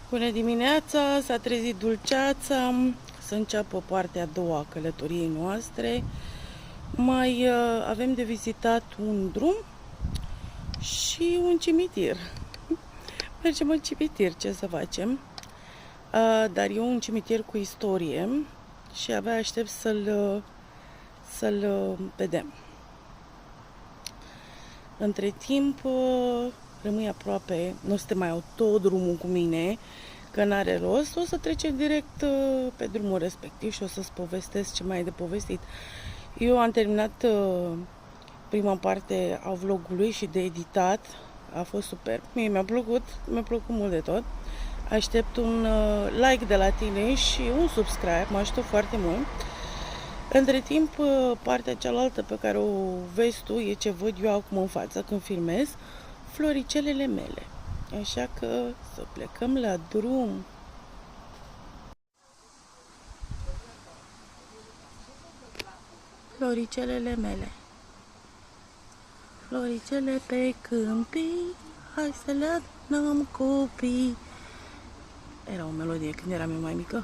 Bună dimineața, s-a trezit dulceața, să înceapă partea a doua a călătoriei noastre. Mai avem de vizitat un drum și un cimitir. Mergem în cimitir, ce să facem? Dar e un cimitir cu istorie și abia aștept să-l vedem. Între timp, rămâi aproape, nu o să te mai iau tot drumul cu mine, că n-are rost, o să trecem direct pe drumul respectiv și o să-ți povestesc ce mai e de povestit. Eu am terminat prima parte a vlogului și de editat, a fost super. Mie mi-a plăcut mult de tot. Aștept un like de la tine și un subscribe, mă ajută foarte mult. Între timp, partea cealaltă pe care o vezi tu e ce văd eu acum în față când filmez, floricelele mele. Așa că să plecăm la drum. Floricelele mele. Floricele pe câmpii, hai să le adunăm copii. Era o melodie când eram eu mai mică.